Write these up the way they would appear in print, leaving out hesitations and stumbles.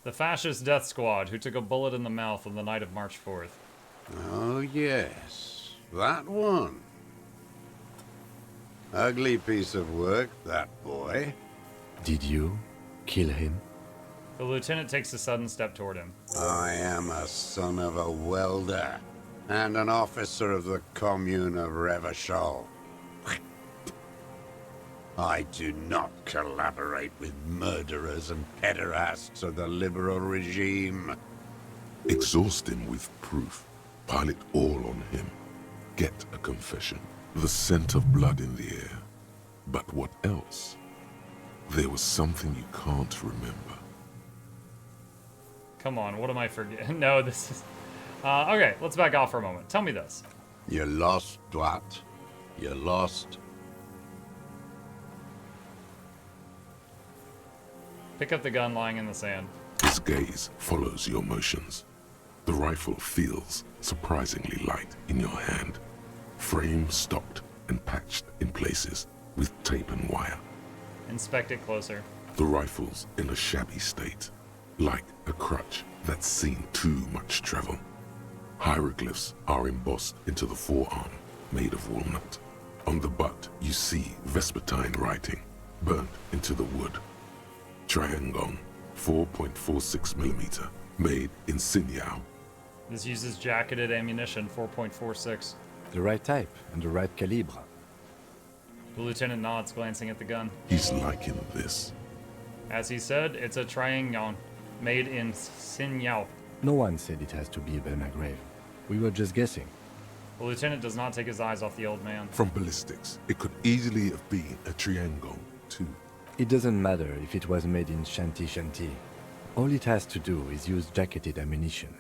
The fascist death squad who took a bullet in the mouth on the night of March 4th. Oh, yes. That one. Ugly piece of work, that boy. Did you kill him? The lieutenant takes a sudden step toward him. I am a son of a welder and an officer of the commune of Revachol. I do not collaborate with murderers and pederasts of the liberal regime. Exhaust him with proof. Pile it all on him. Get a confession. The scent of blood in the air. But what else? There was something you can't remember. Come on, what am I forgetting? No, this is... okay, let's back off for a moment. Tell me this. You lost what? You lost... Pick up the gun lying in the sand. His gaze follows your motions. The rifle feels surprisingly light in your hand. Frame stopped and patched in places with tape and wire. Inspect it closer. The rifle's in a shabby state, like a crutch that's seen too much travel. Hieroglyphs are embossed into the forearm, made of walnut. On the butt, you see Vespertine writing, burnt into the wood. Triangon, 4.46mm, made in Sinyao. This uses jacketed ammunition, 4.46. The right type and the right calibre. The lieutenant nods, glancing at the gun. He's liking this. As he said, it's a Triangon, made in Sinyao. No one said it has to be a Belmagrave. We were just guessing. The lieutenant does not take his eyes off the old man. From ballistics, it could easily have been a Triangon, too. It doesn't matter if it was made in Shanti. All it has to do is use jacketed ammunition.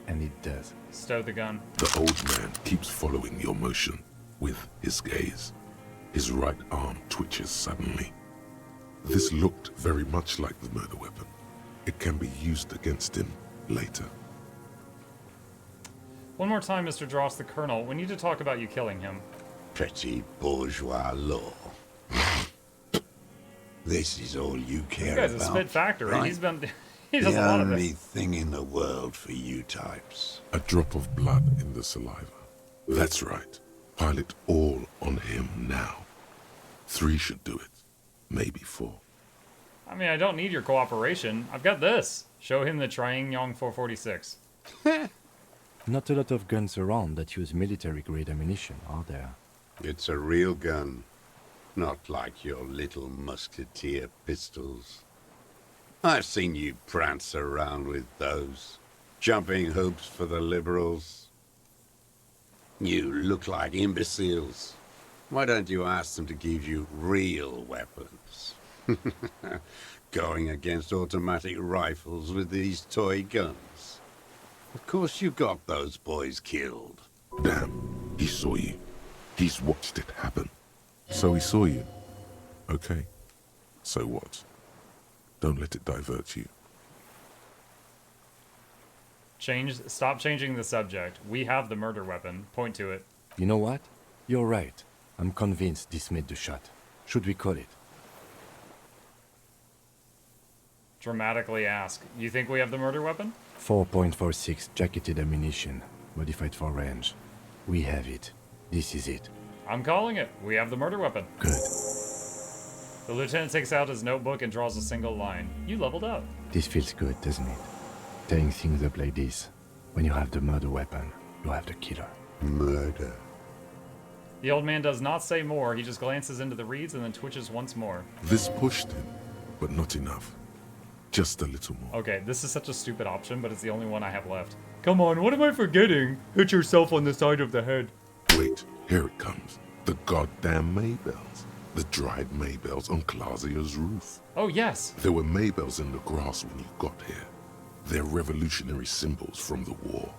And it does. Stow the gun. The old man keeps following your motion with his gaze. His right arm twitches suddenly. This looked very much like the murder weapon. It can be used against him later. One more time, Mr. Dross, the colonel. We need to talk about you killing him. Petty bourgeois law. This is all you care This guy's about. a spit factory. right? He does The a lot of only it. thing in the world for you types. A drop of blood in the saliva. That's right. Pile it all on him now. 3 should do it. Maybe 4. I mean, I don't need your cooperation. I've got this. Show him the Triangon 446. Not a lot of guns around that use military-grade ammunition, are there? It's a real gun. Not like your little musketeer pistols. I've seen you prance around with those. Jumping hoops for the liberals. You look like imbeciles. Why don't you ask them to give you real weapons? Going against automatic rifles with these toy guns. Of course you got those boys killed. Damn, he saw you. He's watched it happen. So he saw you. Okay. So what? Don't let it divert you. Stop changing the subject. We have the murder weapon. Point to it. You know what? You're right. I'm convinced this made the shot. Should we call it? Dramatically ask. You think we have the murder weapon? 4.46 jacketed ammunition, modified for range. We have it. This is it. I'm calling it. We have the murder weapon. Good. The lieutenant takes out his notebook and draws a single line. You leveled up. This feels good, doesn't it? Tearing things up like this. When you have the murder weapon, you have the killer. Murder. The old man does not say more. He just glances into the reeds and then twitches once more. This pushed him, but not enough. Just a little more. Okay, this is such a stupid option, but it's the only one I have left. Come on, what am I forgetting? Hit yourself on the side of the head. Wait, here it comes. The goddamn Maybells. The dried Maybells on Clausia's roof. Oh, yes. There were Maybells in the grass when you got here. They're revolutionary symbols from the war.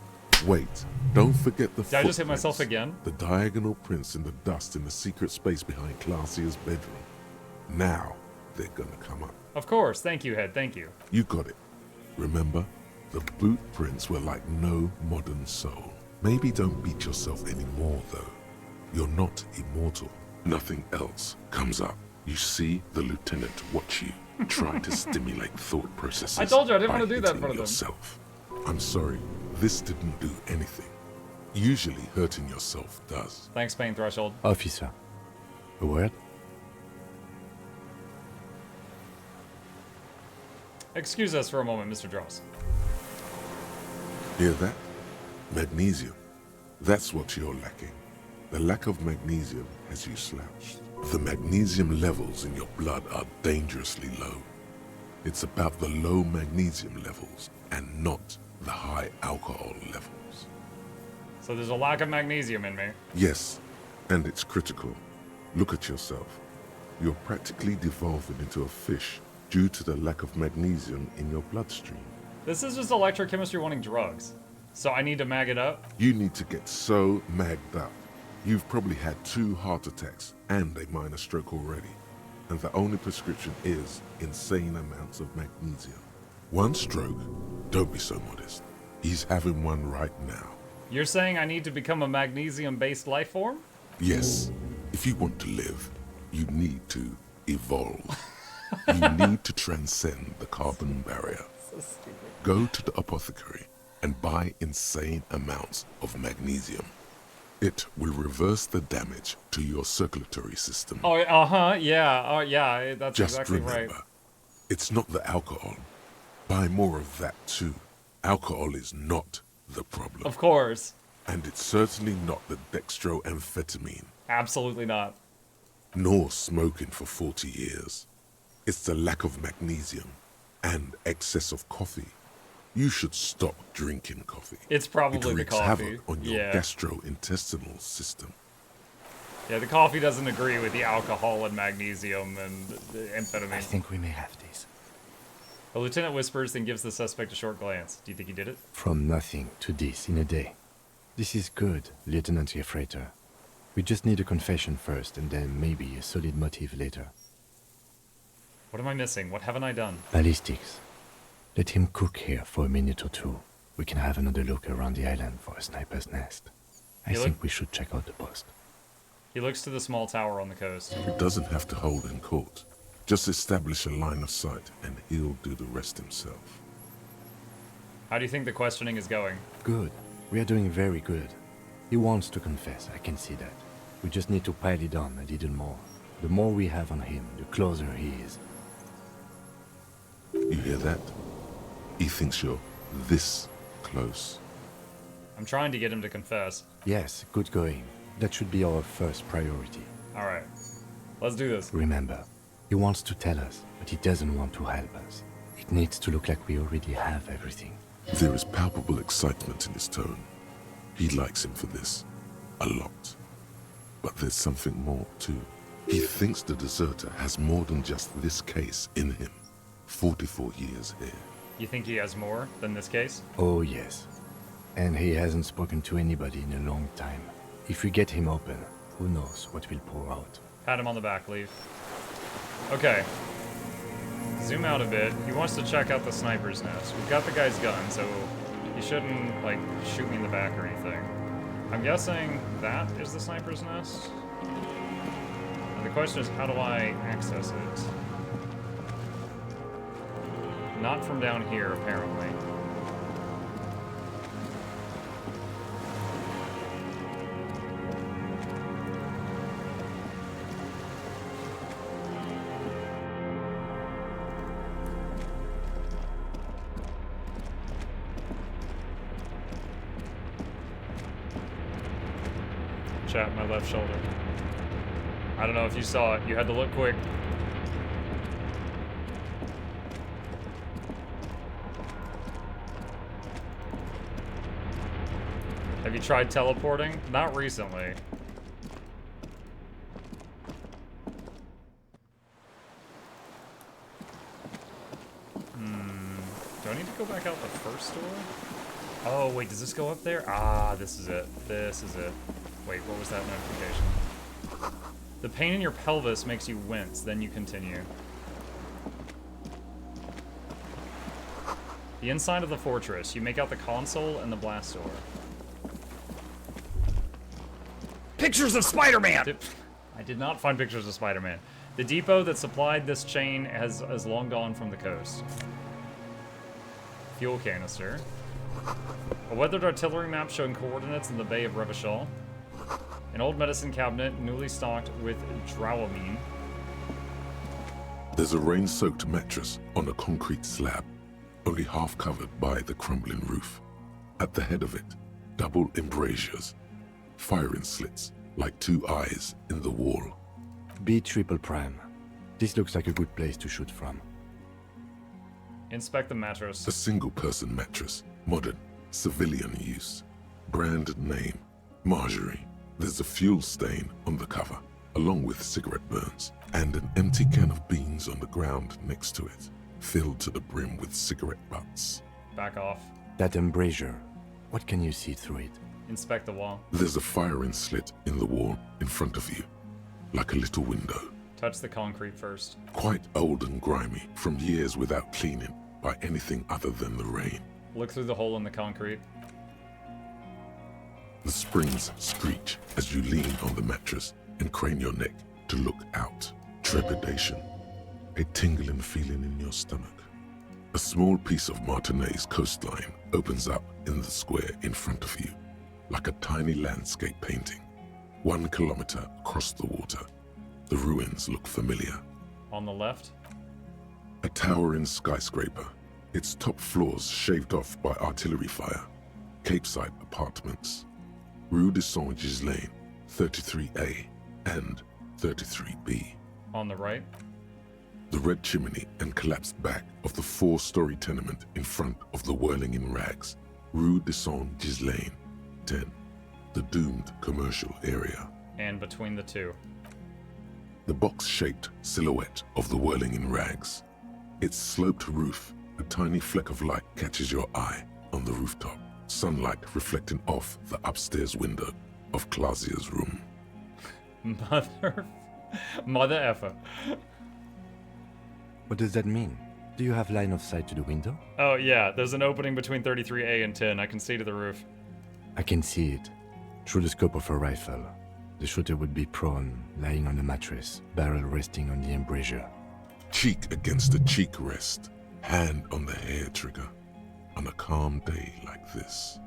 Wait, don't forget the Did I just hit myself footprints. again? The diagonal prints in the dust in the secret space behind Clausia's bedroom. Now, they're gonna come up. Of course. Thank you, Head. Thank you. You got it. Remember? The boot prints were like no modern soul. Maybe don't beat yourself anymore, though. You're not immortal. Nothing else comes up. You see the lieutenant watch you. Try to stimulate thought processes. I told you I didn't by want to do that in hitting front of them. yourself. I'm sorry, this didn't do anything. Usually hurting yourself does. Thanks, Pain Threshold. Officer, a word? Excuse us for a moment, Mr. Dross. Hear that? Magnesium. That's what you're lacking. The lack of magnesium has you slouched. The magnesium levels in your blood are dangerously low. It's about the low magnesium levels and not the high alcohol levels. So there's a lack of magnesium in me. Yes, and it's critical. Look at yourself. You're practically devolving into a fish due to the lack of magnesium in your bloodstream. This is just electrochemistry wanting drugs. So I need to mag it up? You need to get so magged up. You've probably had 2 heart attacks and a minor stroke already. And the only prescription is insane amounts of magnesium. 1 stroke? Don't be so modest. He's having one right now. You're saying I need to become a magnesium-based life form? Yes, if you want to live, you need to evolve. You need to transcend the carbon barrier. So stupid. Go to the apothecary and buy insane amounts of magnesium. It will reverse the damage to your circulatory system. Oh, uh-huh, yeah, oh, yeah, that's Just exactly remember, right. it's not the alcohol. Buy more of that too. Alcohol is not the problem. Of course. And it's certainly not the dextroamphetamine, Absolutely not. nor smoking for 40 years. It's the lack of magnesium and excess of coffee. You should stop drinking coffee. It's probably It the wreaks coffee. havoc on your Yeah. gastrointestinal system. Yeah, the coffee doesn't agree with the alcohol and magnesium and the I amphetamine. think we may have this. The lieutenant whispers, then gives the suspect a short glance. Do you think he did it? From nothing to this in a day. This is good, Lieutenant Gefreiter. We just need a confession first, and then maybe a solid motive later. What am I missing? What haven't I done? Ballistics. Let him cook here for a minute or 2. We can have another look around the island for a sniper's nest. I You think look- we should check out the post. He looks to the small tower on the coast. It doesn't have to hold in court. Just establish a line of sight and he'll do the rest himself. How do you think the questioning is going? Good. We are doing very good. He wants to confess, I can see that. We just need to pile it on a little more. The more we have on him, the closer he is. You hear that? He thinks you're this close. I'm trying to get him to confess. Yes, good going. That should be our first priority. Alright. Let's do this. Remember, he wants to tell us, but he doesn't want to help us. It needs to look like we already have everything. There is palpable excitement in his tone. He likes him for this. A lot. But there's something more, too. He thinks the deserter has more than just this case in him. 44 years here. You think he has more than this case? Oh, yes. And he hasn't spoken to anybody in a long time. If we get him open, who knows what will pour out. Pat him on the back, leave. Okay. Zoom out a bit. He wants to check out the sniper's nest. We've got the guy's gun, so he shouldn't, like, shoot me in the back or anything. I'm guessing that is the sniper's nest? And the question is, how do I access it? Not from down here, apparently. Chat my left shoulder. I don't know if you saw it. You had to look quick. Have you tried teleporting? Not recently. Do I need to go back out the first door? Oh, wait, does this go up there? Ah, this is it. This is it. Wait, what was that notification? The pain in your pelvis makes you wince, then you continue. The inside of the fortress. You make out the console and the blast door. Pictures of Spider-Man! I did not find pictures of Spider-Man. The depot that supplied this chain has long gone from the coast. Fuel canister. A weathered artillery map showing coordinates in the Bay of Revachol. An old medicine cabinet newly stocked with dramamine. There's a rain-soaked mattress on a concrete slab, only half covered by the crumbling roof. At the head of it, double embrasures, firing slits like two eyes in the wall. B triple prime. This looks like a good place to shoot from. Inspect the mattress. A single-person mattress, modern, civilian use. Brand name, Marjorie. There's a fuel stain on the cover, along with cigarette burns, and an empty can of beans on the ground next to it, filled to the brim with cigarette butts. Back off. That embrasure, what can you see through it? Inspect the wall. There's a firing slit in the wall in front of you, like a little window. Touch the concrete first. Quite old and grimy, from years without cleaning by anything other than the rain. Look through the hole in the concrete. The springs screech as you lean on the mattress and crane your neck to look out. Trepidation, a tingling feeling in your stomach. A small piece of Martinez coastline opens up in the square in front of you, like a tiny landscape painting. 1 kilometer across the water. The ruins look familiar. On the left? A towering skyscraper, its top floors shaved off by artillery fire. Capeside apartments. Rue de Saint-Ghislain, 33A and 33B. On the right? The red chimney and collapsed back of the 4-story tenement in front of the whirling in rags. Rue de Saint-Ghislain, 10. The doomed commercial area. And between the two? The box-shaped silhouette of the whirling in rags. Its sloped roof, a tiny fleck of light catches your eye on the rooftop. Sunlight reflecting off the upstairs window of Clausia's room. Mother effer. What does that mean? Do you have line of sight to the window? Oh yeah, there's an opening between 33A and 10. I can see to the roof. I can see it. Through the scope of a rifle. The shooter would be prone, lying on a mattress, barrel resting on the embrasure. Cheek against the cheek rest, hand on the hair trigger, on a calm day like this.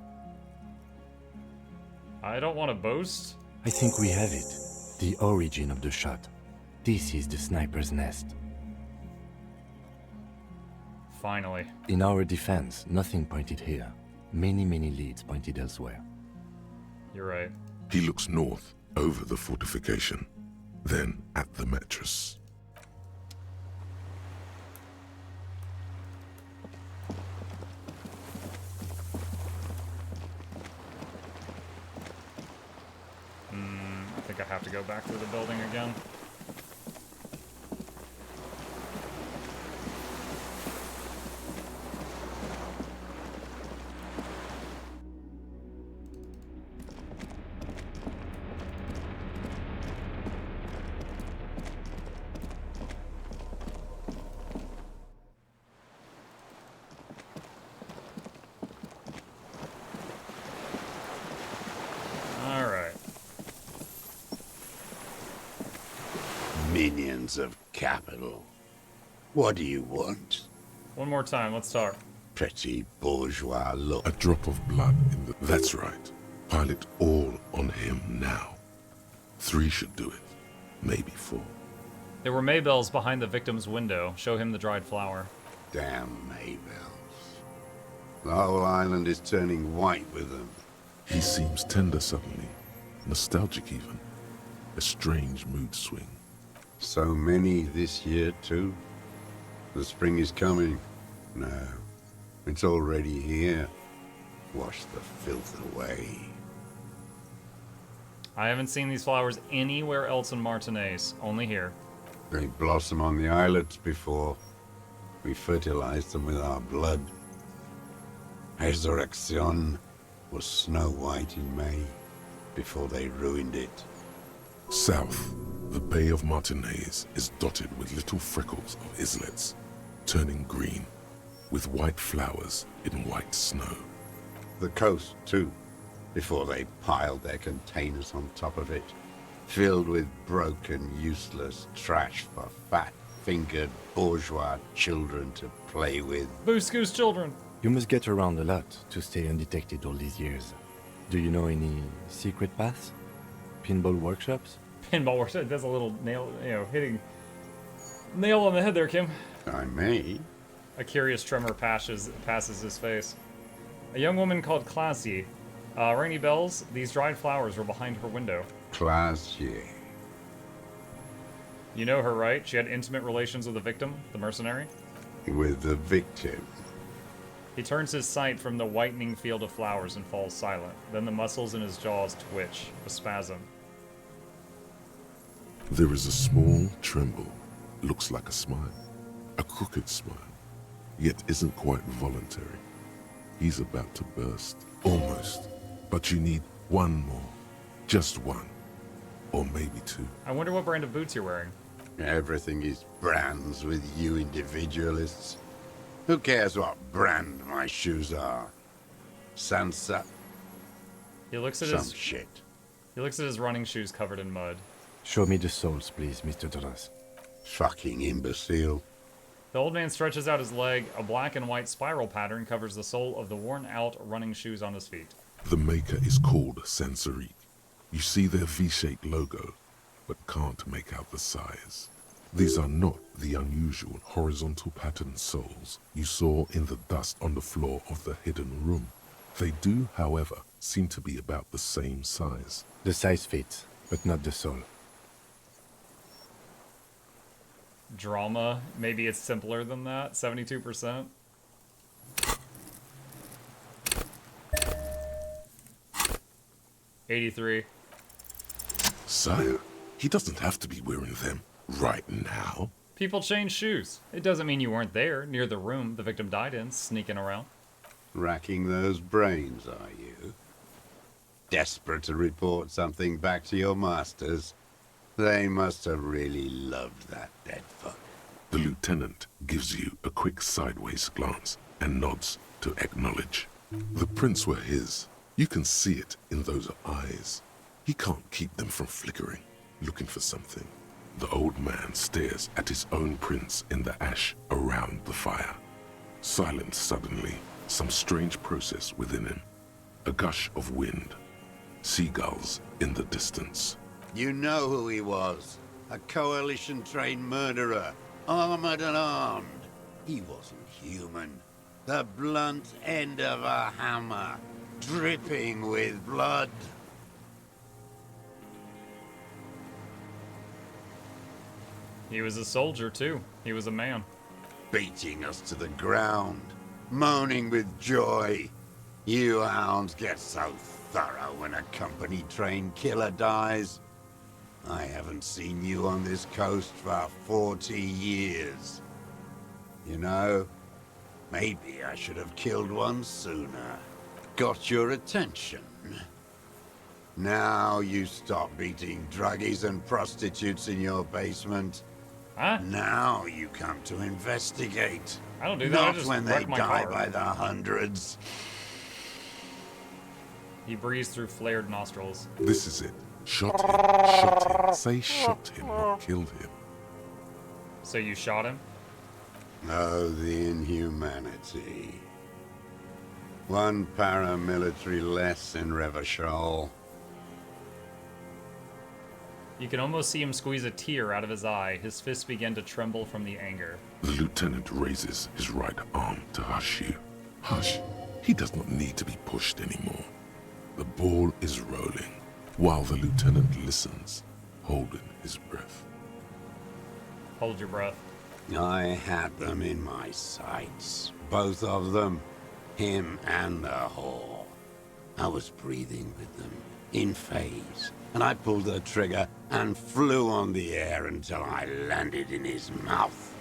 I don't want to boast. I think we have it. The origin of the shot. This is the sniper's nest. Finally. In our defense, nothing pointed here. Many leads pointed elsewhere. You're right. He looks north, over the fortification, then at the mattress. I think I have to go back through the building again. Minions of capital. What do you want? One more time, let's talk. Pretty bourgeois look. A drop of blood in the... That's right. Pile it all on him now. 3 should do it. Maybe 4. There were Maybells behind the victim's window. Show him the dried flower. Damn Maybells. The whole island is turning white with them. He seems tender suddenly. Nostalgic even. A strange mood swing. So many this year, too. The spring is coming. No, it's already here. Wash the filth away. I haven't seen these flowers anywhere else in Martinez. Only here. They blossom on the islets before. We fertilize them with our blood. Resurrection was snow white in May, before they ruined it. South, the Bay of Martinez is dotted with little freckles of islets, turning green, with white flowers in white snow. The coast, too, before they piled their containers on top of it. filled with broken, useless trash for fat-fingered bourgeois children to play with. Booscoos children. You must get around a lot to stay undetected all these years. Do you know any secret paths? Pinball workshops? Pinball works. It does a little nail, hitting nail on the head there, Kim. I may. A curious tremor passes his face. A young woman called Classy. Ring any bells? These dried flowers were behind her window. Classier. You know her, right? She had intimate relations with the victim, the mercenary? With the victim. He turns his sight from the whitening field of flowers and falls silent. Then the muscles in his jaws twitch, a spasm. There is a small tremble. Looks like a smile. A crooked smile. Yet isn't quite voluntary. He's about to burst. Almost. But you need one more. Just one. Or maybe two. I wonder what brand of boots you're wearing. Everything is brands with you individualists. Who cares what brand my shoes are? Sansa? He looks at Some shit. his running shoes covered in mud. Show me the soles, please, Mr. Douglas. Fucking imbecile. The old man stretches out his leg. A black and white spiral pattern covers the sole of the worn-out running shoes on his feet. The maker is called Sansarique. You see their V-shaped logo, but can't make out the size. These are not the unusual horizontal pattern soles you saw in the dust on the floor of the hidden room. They do, however, seem to be about the same size. The size fits, but not the sole. Drama. Maybe it's simpler than that. 72%. $83. Sire, he doesn't have to be wearing them right now. People change shoes. It doesn't mean you weren't there, near the room the victim died in, sneaking around. Racking those brains, are you? Desperate to report something back to your masters? They must have really loved that dead fuck. The lieutenant gives you a quick sideways glance and nods to acknowledge. The prints were his. You can see it in those eyes. He can't keep them from flickering, looking for something. The old man stares at his own prints in the ash around the fire. Silent suddenly, some strange process within him. A gush of wind. Seagulls in the distance. You know who he was. A coalition-trained murderer. Armored and armed. He wasn't human. The blunt end of a hammer. Dripping with blood. He was a soldier, too. He was a man. Beating us to the ground. Moaning with joy. You hounds get so thorough when a company-trained killer dies. I haven't seen you on this coast for 40 years. You know, maybe I should have killed one sooner. Got your attention. Now you stop beating druggies and prostitutes in your basement. Huh? Now you come to investigate. I don't do that. I Not just when they wreck my die car. by the hundreds. He breathes through flared nostrils. This is it. Shot him. Shot him. Say shot him, not killed him. So you shot him? Oh, the inhumanity. One paramilitary less in Revachol. You can almost see him squeeze a tear out of his eye. His fists begin to tremble from the anger. The lieutenant raises his right arm to hush you. Hush. He does not need to be pushed anymore. The ball is rolling, while the lieutenant listens, holding his breath. Hold your breath. I had them in my sights. Both of them. Him and the whore. I was breathing with them, in phase. And I pulled the trigger and flew on the air until I landed in his mouth.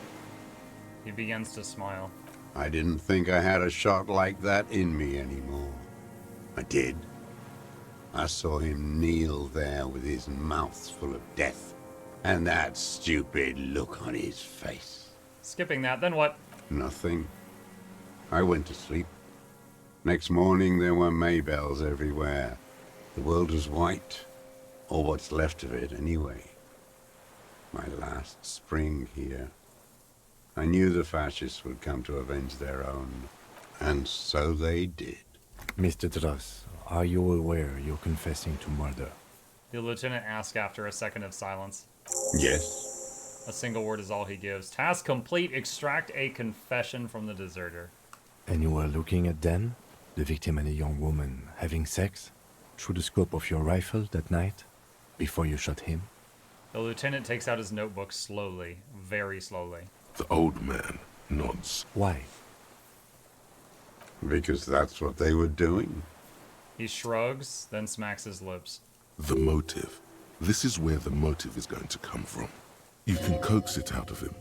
He begins to smile. I didn't think I had a shot like that in me anymore. I did. I saw him kneel there with his mouth full of death, and that stupid look on his face. Skipping that, then what? Nothing. I went to sleep. Next morning there were Maybells everywhere. The world was white. Or what's left of it, anyway. My last spring here. I knew the fascists would come to avenge their own. And so they did. Mr. Dross, are you aware you're confessing to murder? The lieutenant asks after a second of silence. Yes. A single word is all he gives. Task complete. Extract a confession from the deserter. And you were looking at them, the victim and a young woman, having sex, through the scope of your rifle that night, before you shot him? The lieutenant takes out his notebook slowly, very slowly. The old man nods. Why? Because that's what they were doing. He shrugs, then smacks his lips. The motive. This is where the motive is going to come from. You can coax it out of him.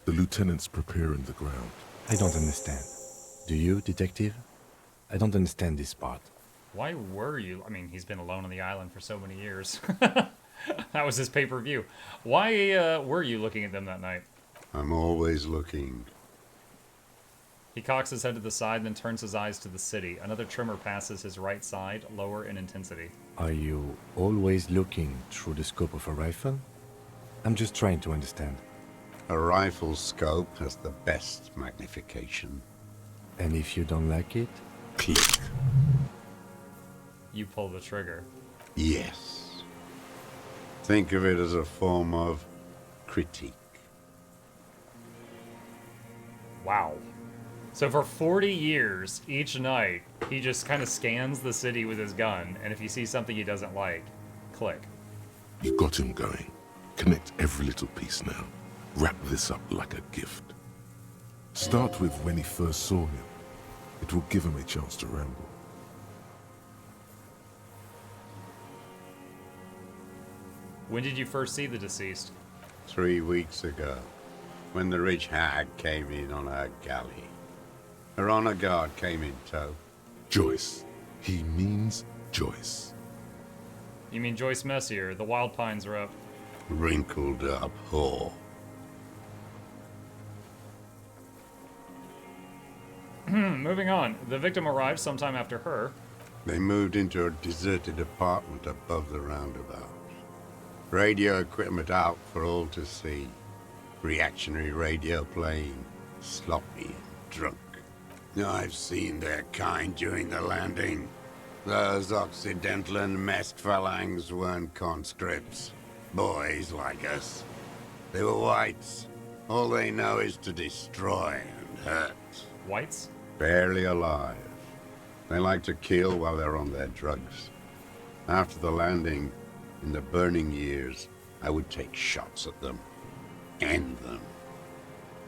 The lieutenant's preparing the ground. I don't understand. Do you, detective? I don't understand this part. Why were you? I mean, he's been alone on the island for so many years. That was his pay-per-view. Why were you looking at them that night? I'm always looking. He cocks his head to the side, then turns his eyes to the city. Another tremor passes his right side, lower in intensity. Are you always looking through the scope of a rifle? I'm just trying to understand. A rifle scope has the best magnification. And if you don't like it? Click. You pull the trigger. Yes. Think of it as a form of critique. Wow. So for 40 years, each night, he just kind of scans the city with his gun, and if he sees something he doesn't like, click. You got him going. Connect every little piece now. Wrap this up like a gift. Start with when he first saw him. It will give him a chance to ramble. When did you first see the deceased? 3 weeks ago, when the rich hag came in on her galley. Her honor guard came in tow. Joyce. He means Joyce. You mean Joyce Messier, the Wild Pines rep. Wrinkled up whore. Moving on. The victim arrived sometime after her. They moved into a deserted apartment above the roundabout. Radio equipment out for all to see. Reactionary radio playing, sloppy and drunk. I've seen their kind during the landing. Those Occidental and masked phalanx weren't conscripts. Boys like us. They were whites. All they know is to destroy and hurt. Whites? Barely alive. They like to kill while they're on their drugs. After the landing, in the burning years, I would take shots at them. End them.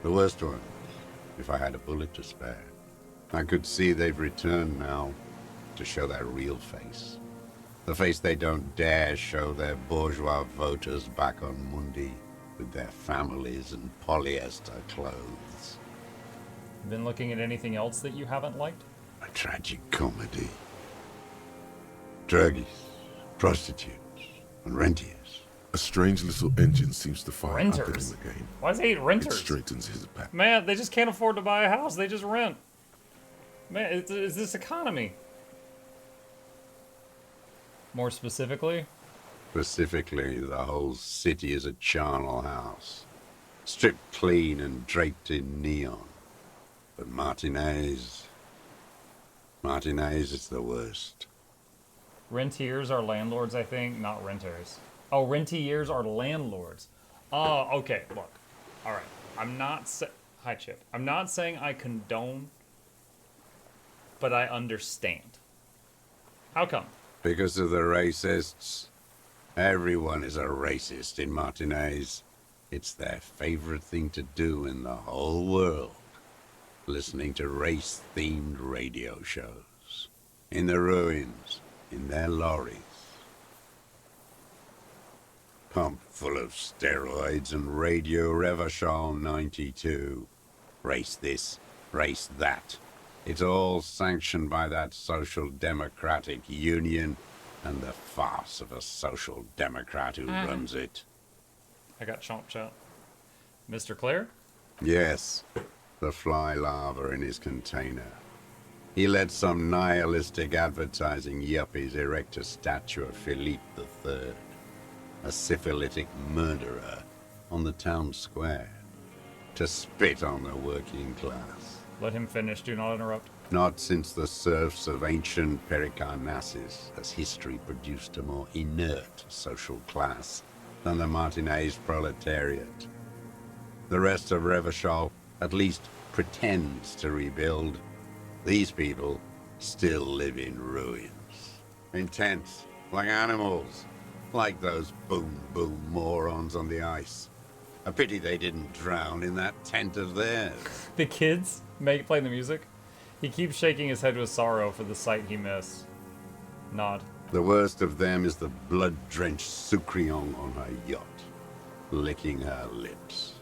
The worst ones, if I had a bullet to spare. I could see they've returned now to show their real face. The face they don't dare show their bourgeois voters back on Mundi with their families and polyester clothes. Been looking at anything else that you haven't liked? A tragic comedy. Druggies, prostitutes, and rentiers. A strange little engine seems to fire up Renters? in him again. Why does he hate It renters? straightens his back. Man, they just can't afford to buy a house. They just rent. Man, it's this economy. More specifically? Specifically, the whole city is a charnel house. Stripped clean and draped in neon. But Martinez is the worst. Rentiers are landlords, I think, not renters. Oh, rentiers are landlords. Oh, okay, look. All right. Hi, Chip. I'm not saying I condone, but I understand. How come? Because of the racists. Everyone is a racist in Martinez. It's their favorite thing to do in the whole world. Listening to race-themed radio shows. In the ruins. In their lorries. Pumped full of steroids and Radio Revachol 92. Race this, race that. It's all sanctioned by that social democratic union and the farce of a social democrat who runs it. I got chomp chomp. Mr. Clare? Yes, the fly larva in his container. He let some nihilistic advertising yuppies erect a statue of Philippe III. a syphilitic murderer on the town square, to spit on the working class. Let him finish, do not interrupt. Not since the serfs of ancient Pericarnassus has history produced a more inert social class than the Martinez proletariat. The rest of Revachol at least pretends to rebuild. These people still live in ruins. In tents, like animals. Like those boom-boom morons on the ice. A pity they didn't drown in that tent of theirs. The kids playing the music. He keeps shaking his head with sorrow for the sight he missed. Nod. The worst of them is the blood-drenched Sucrion on her yacht, licking her lips.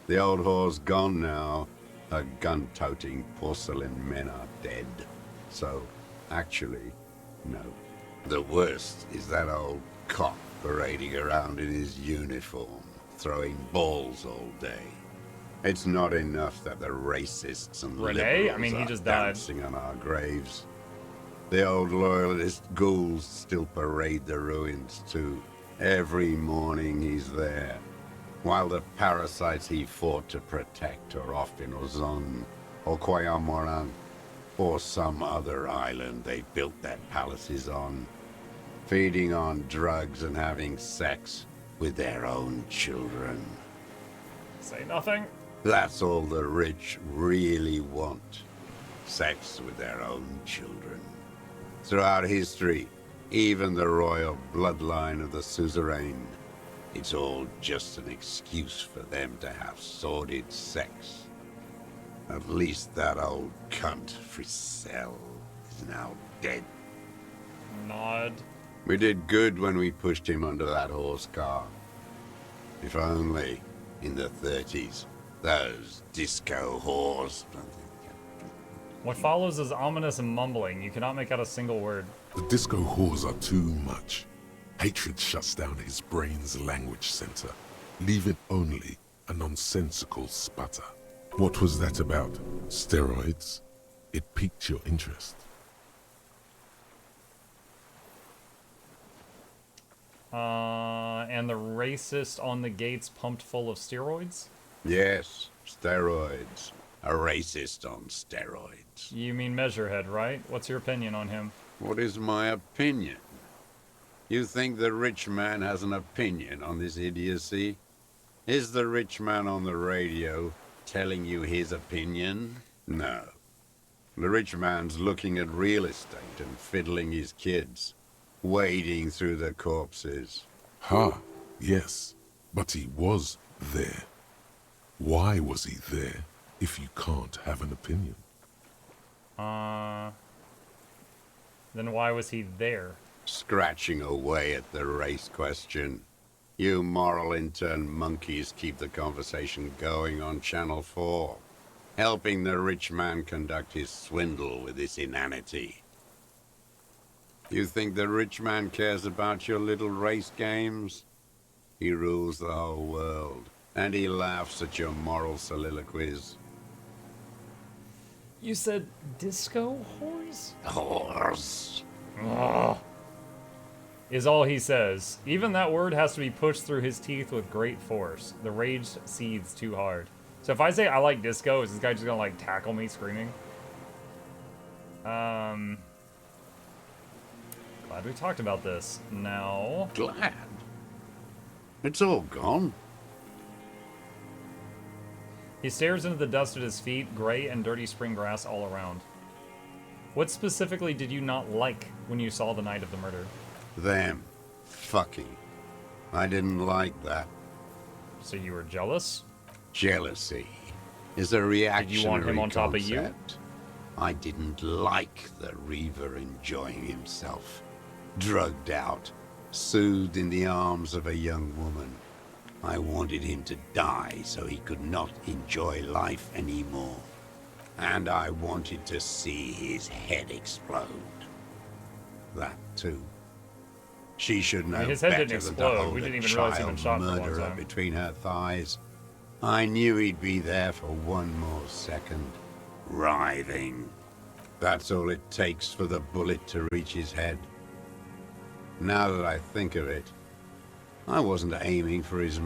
The old whore's gone now. Her gun-toting porcelain men are dead. So, actually, no. The worst is that old cock parading around in his uniform, throwing balls all day. It's not enough that the racists and Renee? liberals I mean, he are just died. dancing on our graves. The old loyalist ghouls still parade the ruins too. Every morning he's there, while the parasites he fought to protect are off in Ozon, or Quayamoran, or some other island they built their palaces on, feeding on drugs and having sex with their own children. Say nothing. That's all the rich really want. Sex with their own children. Throughout history, even the royal bloodline of the suzerain, it's all just an excuse for them to have sordid sex. At least that old cunt, Frisell, is now dead. Nod. We did good when we pushed him under that horse car. If only, in the 30s, those disco whores. What follows is ominous mumbling. You cannot make out a single word. The disco whores are too much. Hatred shuts down his brain's language center, leaving only a nonsensical sputter. What was that about? Steroids? It piqued your interest. And the racist on the gates pumped full of steroids? Yes, steroids. A racist on steroids. You mean Measurehead, right? What's your opinion on him? What is my opinion? You think the rich man has an opinion on this idiocy? Is the rich man on the radio telling you his opinion? No. The rich man's looking at real estate and fiddling his kids, wading through the corpses. Ha, yes, but he was there. Why was he there if you can't have an opinion? Then why was he there? Scratching away at the race question. You moral intern monkeys keep the conversation going on Channel 4, helping the rich man conduct his swindle with this inanity. You think the rich man cares about your little race games? He rules the whole world, and he laughs at your moral soliloquies. You said disco whores? Whores. Ugh. Is all he says. Even that word has to be pushed through his teeth with great force. The rage seethes too hard. So if I say I like disco, is this guy just gonna like tackle me screaming? Glad we talked about this. Now... Glad. It's all gone. He stares into the dust at his feet, gray and dirty spring grass all around. What specifically did you not like when you saw the night of the murder? Them. Fucking. I didn't like that. So you were jealous? Jealousy is a reactionary Did you want him on top of you? concept. I didn't like the Reaver enjoying himself. Drugged out, soothed in the arms of a young woman. I wanted him to die so he could not enjoy life anymore. And I wanted to see his head explode. That too. She should know his head better didn't than explode. to hold We a didn't even realize he'd been child shot for a long murderer time. between her thighs. I knew he'd be there for one more second, writhing. That's all it takes for the bullet to reach his head. Now that I think of it, I wasn't aiming for his